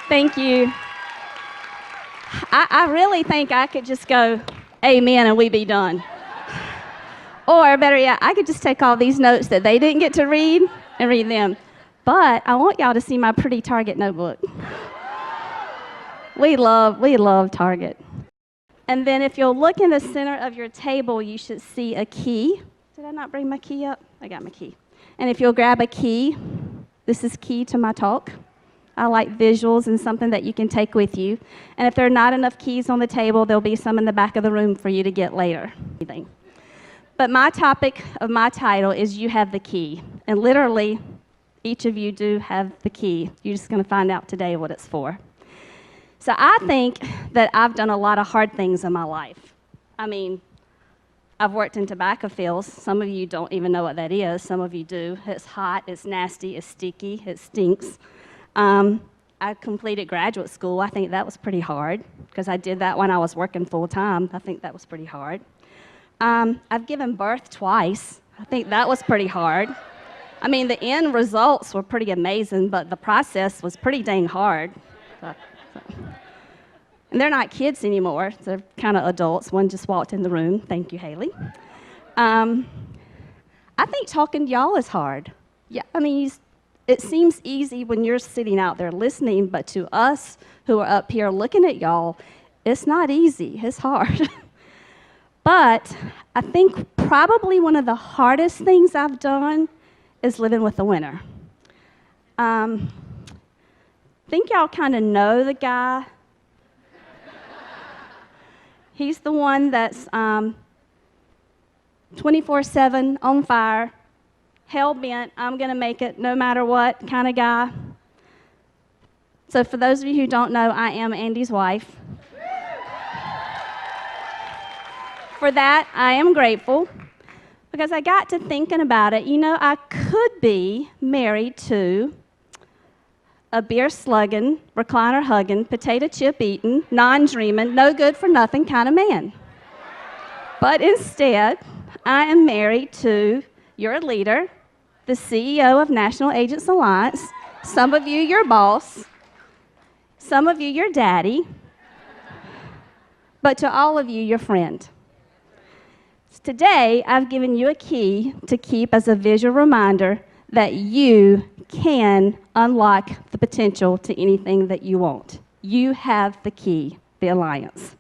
Thank you. I really think I could just go, amen, and we be done. Or better yet, I could just take all these notes that they didn't get to read and read them. But I want y'all to see my pretty Target notebook. We love Target. And then if you'll look in the center of your table, you should see a key. Did I not bring my key up? I got my key. And if you'll grab a key, this is key to my talk. I like visuals and something that you can take with you. And if there are not enough keys on the table, there'll be some in the back of the room for you to get later. But my topic of my title is You Have the Key. And literally, each of you do have the key. You're just going to find out today what it's for. So I think that I've done a lot of hard things in my life. I mean, I've worked in tobacco fields. Some of you don't even know what that is. Some of you do. It's hot, it's nasty, it's sticky, it stinks. I completed graduate school. I think that was pretty hard because I did that when I was working full-time. I think that was pretty hard. I've given birth twice. I think that was pretty hard. I mean, the end results were pretty amazing, but the process was pretty dang hard. And they're not kids anymore. They're kind of adults. One just walked in the room. Thank you, Haley. I think talking to y'all is hard. Yeah, I mean, it seems easy when you're sitting out there listening, but to us who are up here looking at y'all, it's not easy. It's hard. But I think probably one of the hardest things I've done is living with the winter. I think y'all kind of know the guy. He's the one that's 24/7 on fire, hell-bent, I'm going to make it no matter what kind of guy. So for those of you who don't know, I am Andy's wife. For that, I am grateful because I got to thinking about it. You know, I could be married to a beer-slugging, recliner-hugging, potato-chip-eating, non-dreaming, no-good-for-nothing kind of man. But instead, I am married to your leader, the CEO of National Agents Alliance, some of you your boss, some of you your daddy, but to all of you your friend. Today, I've given you a key to keep as a visual reminder that you can unlock the potential to anything that you want. You have the key, the Alliance.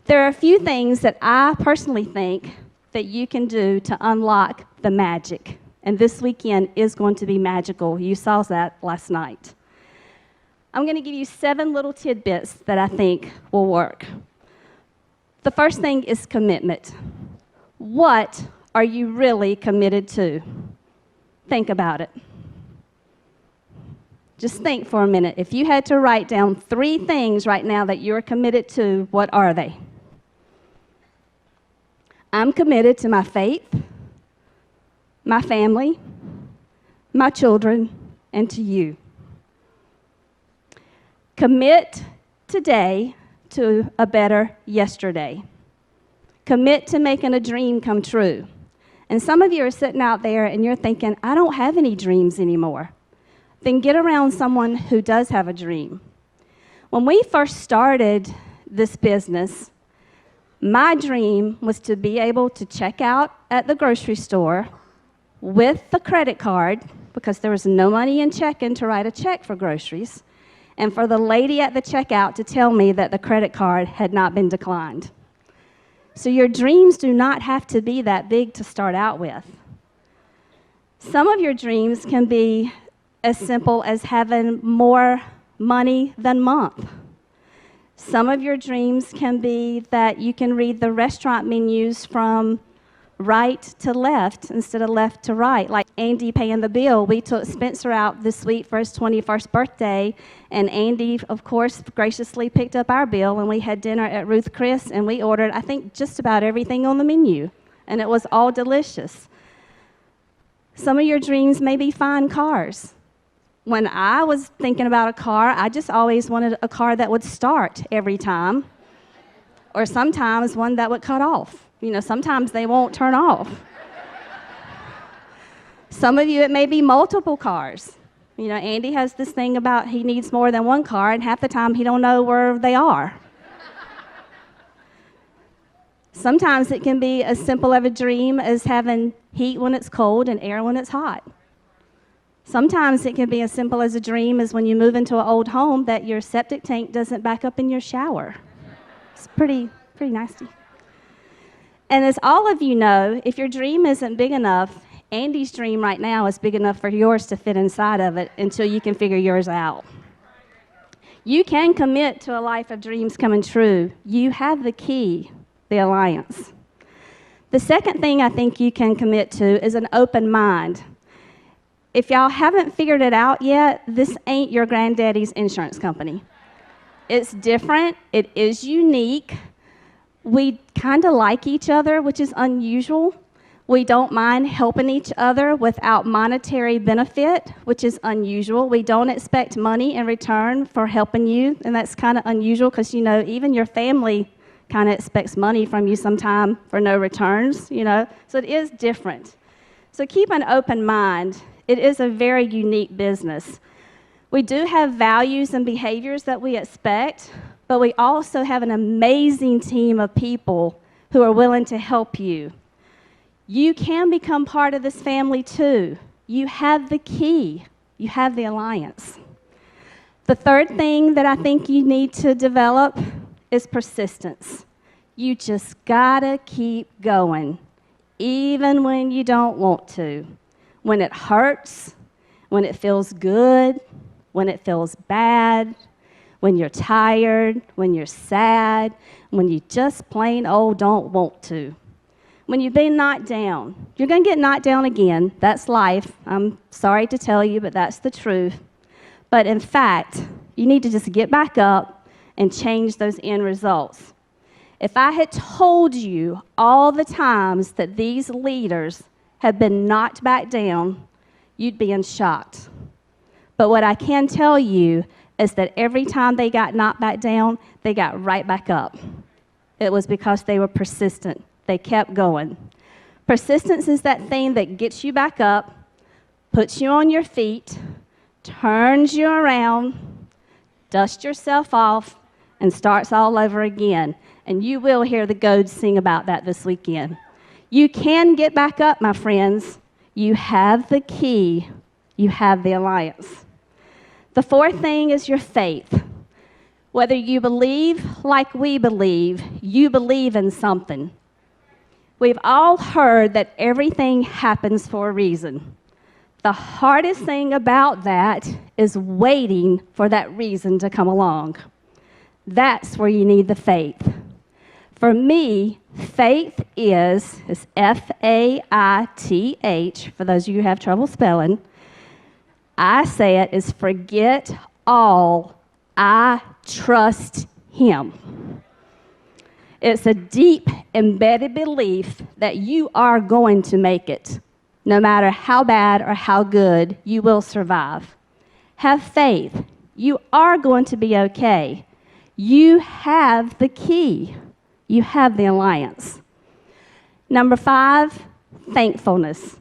There are a few things that I personally think that you can do to unlock the magic. And this weekend is going to be magical. You saw that last night. I'm going to give you 7 little tidbits that I think will work. The first thing is commitment. What are you really committed to? Think about it. Just think for a minute. If you had to write down 3 things right now that you're committed to, what are they? I'm committed to my faith, my family, my children, and to you. Commit today to a better yesterday. Commit to making a dream come true. And some of you are sitting out there and you're thinking, I don't have any dreams anymore. Then get around someone who does have a dream. When we first started this business, my dream was to be able to check out at the grocery store with the credit card, because there was no money in checking to write a check for groceries, and for the lady at the checkout to tell me that the credit card had not been declined. So your dreams do not have to be that big to start out with. Some of your dreams can be as simple as having more money than month. Some of your dreams can be that you can read the restaurant menus from right to left instead of left to right. Like Andy paying the bill. We took Spencer out this week for his 21st birthday, and Andy, of course, graciously picked up our bill, and we had dinner at Ruth Chris, and we ordered, I think, just about everything on the menu, and it was all delicious. Some of your dreams may be fine cars. When I was thinking about a car, I just always wanted a car that would start every time, or sometimes one that would cut off. You know, sometimes they won't turn off. Some of you, it may be multiple cars. You know, Andy has this thing about he needs more than one car, and half the time he don't know where they are. Sometimes it can be as simple of a dream as having heat when it's cold and air when it's hot. Sometimes it can be as simple as a dream as when you move into an old home that your septic tank doesn't back up in your shower. It's pretty nasty. And as all of you know, if your dream isn't big enough, Andy's dream right now is big enough for yours to fit inside of it until you can figure yours out. You can commit to a life of dreams coming true. You have the key, the alliance. The second thing I think you can commit to is an open mind. If y'all haven't figured it out yet, this ain't your granddaddy's insurance company. It's different. It is unique. We kind of like each other, which is unusual. We don't mind helping each other without monetary benefit, which is unusual. We don't expect money in return for helping you, and that's kind of unusual because, you know, even your family kind of expects money from you sometime for no returns, you know. So it is different. So keep an open mind. It is a very unique business. We do have values and behaviors that we expect, but we also have an amazing team of people who are willing to help you. You can become part of this family too. You have the key. You have the alliance. The third thing that I think you need to develop is persistence. You just gotta keep going, even when you don't want to. When it hurts, when it feels good, when it feels bad, when you're tired, when you're sad, when you just plain old don't want to. When you've been knocked down, you're going to get knocked down again. That's life. I'm sorry to tell you, but that's the truth. But in fact, you need to just get back up and change those end results. If I had told you all the times that these leaders have been knocked back down, you'd be in shock. But what I can tell you is that every time they got knocked back down, they got right back up. It was because they were persistent. They kept going. Persistence is that thing that gets you back up, puts you on your feet, turns you around, dusts yourself off, and starts all over again. And you will hear the Goads sing about that this weekend. You can get back up, my friends. You have the key. You have the alliance. The fourth thing is your faith. Whether you believe like we believe, you believe in something. We've all heard that everything happens for a reason. The hardest thing about that is waiting for that reason to come along. That's where you need the faith. For me, faith is F-A-I-T-H, for those of you who have trouble spelling. I say it is forget all, I trust Him. It's a deep, embedded belief that you are going to make it. No matter how bad or how good, you will survive. Have faith. You are going to be okay. You have the key. You have the alliance. Number 5, thankfulness.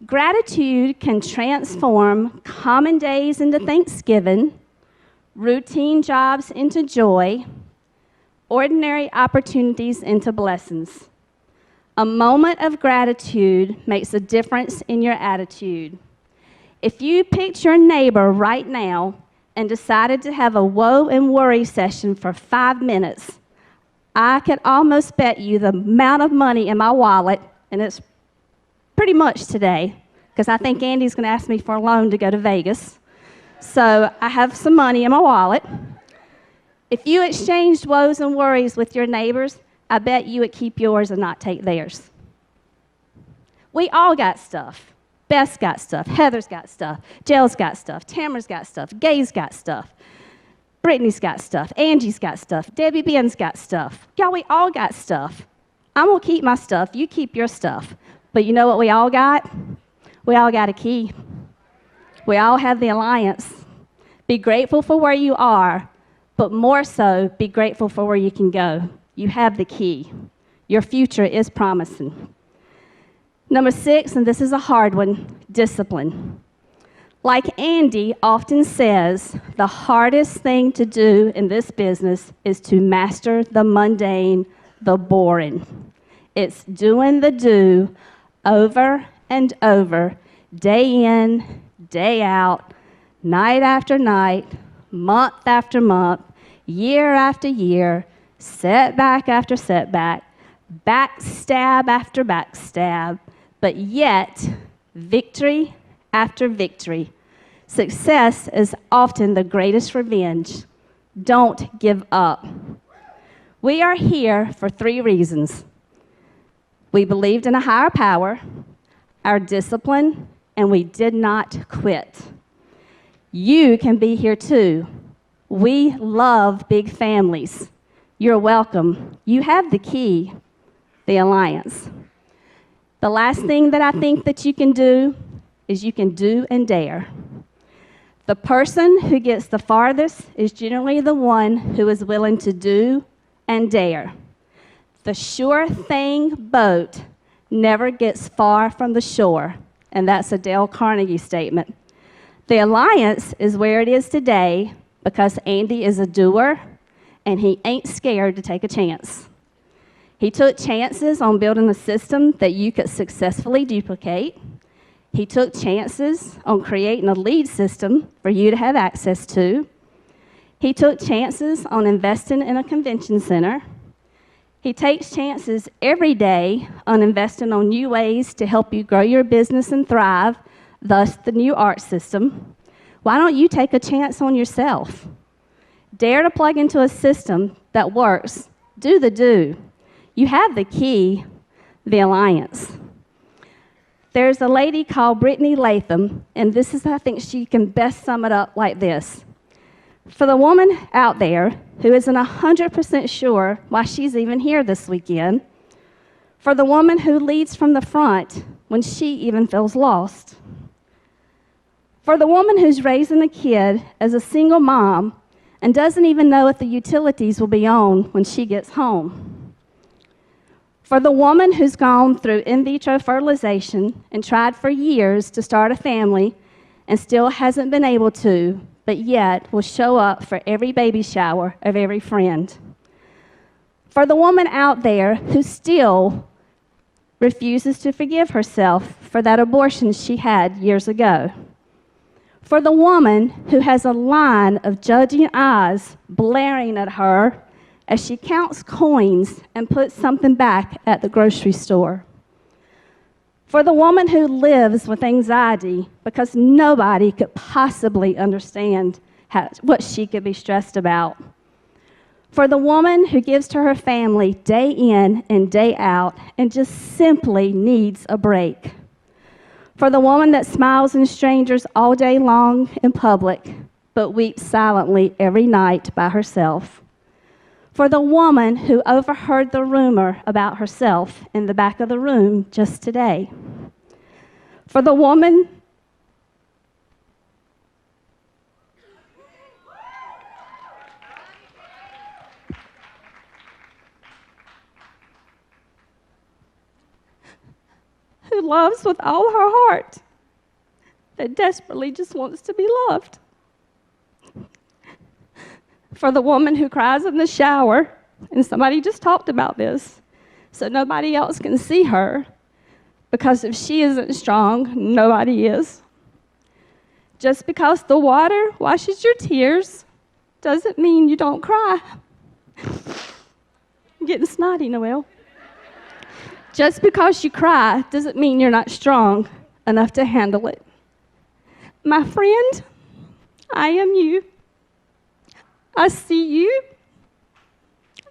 Gratitude can transform common days into Thanksgiving, routine jobs into joy, ordinary opportunities into blessings. A moment of gratitude makes a difference in your attitude. If you picked your neighbor right now and decided to have a woe and worry session for 5 minutes, I could almost bet you the amount of money in my wallet, and it's pretty much today, because I think Andy's going to ask me for a loan to go to Vegas. So I have some money in my wallet. If you exchanged woes and worries with your neighbors, I bet you would keep yours and not take theirs. We all got stuff. Beth's got stuff. Heather's got stuff. Jill's got stuff. Tamara's got stuff. Gay's got stuff. Brittany's got stuff. Angie's got stuff. Debbie Ben's got stuff. Y'all, we all got stuff. I'm going to keep my stuff. You keep your stuff. But you know what we all got? We all got a key. We all have the alliance. Be grateful for where you are, but more so, be grateful for where you can go. You have the key. Your future is promising. Number 6, and this is a hard one, discipline. Like Andy often says, the hardest thing to do in this business is to master the mundane, the boring. It's doing the do over and over, day in, day out, night after night, month after month, year after year, setback after setback, backstab after backstab, but yet victory after victory. Success is often the greatest revenge. Don't give up. We are here for 3 reasons. We believed in a higher power, our discipline, and we did not quit. You can be here too. We love big families. You're welcome. You have the key, the alliance. The last thing that I think that you can do is you can do and dare. The person who gets the farthest is generally the one who is willing to do and dare. The sure thing boat never gets far from the shore, and that's a Dale Carnegie statement. The alliance is where it is today because Andy is a doer and he ain't scared to take a chance. He took chances on building a system that you could successfully duplicate. He took chances on creating a lead system for you to have access to. He took chances on investing in a convention center. He takes chances every day on investing on new ways to help you grow your business and thrive, thus the new art system. Why don't you take a chance on yourself? Dare to plug into a system that works. Do the do. You have the key, the alliance. There's a lady called Brittany Latham, and this is, I think she can best sum it up like this. For the woman out there who isn't 100% sure why she's even here this weekend, for the woman who leads from the front when she even feels lost, for the woman who's raising a kid as a single mom and doesn't even know if the utilities will be on when she gets home, for the woman who's gone through in vitro fertilization and tried for years to start a family and still hasn't been able to, but yet will show up for every baby shower of every friend. For the woman out there who still refuses to forgive herself for that abortion she had years ago. For the woman who has a line of judging eyes blaring at her as she counts coins and puts something back at the grocery store. For the woman who lives with anxiety because nobody could possibly understand what she could be stressed about. For the woman who gives to her family day in and day out and just simply needs a break. For the woman that smiles at strangers all day long in public but weeps silently every night by herself. For the woman who overheard the rumor about herself in the back of the room just today. For the woman who loves with all her heart, that desperately just wants to be loved. For the woman who cries in the shower, and somebody just talked about this, so nobody else can see her, because if she isn't strong, nobody is. Just because the water washes your tears doesn't mean you don't cry. I'm getting snotty, Noelle. Just because you cry doesn't mean you're not strong enough to handle it. My friend, I am you. I see you.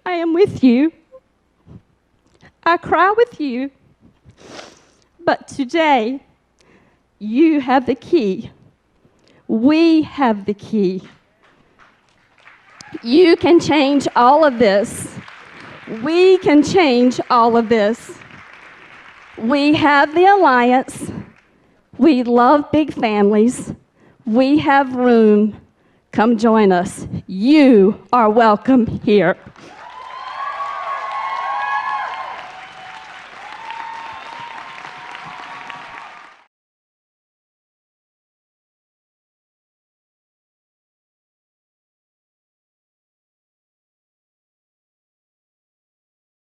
I am with you. I cry with you. But today, you have the key. We have the key. You can change all of this. We can change all of this. We have the alliance. We love big families. We have room. Come join us. You are welcome here.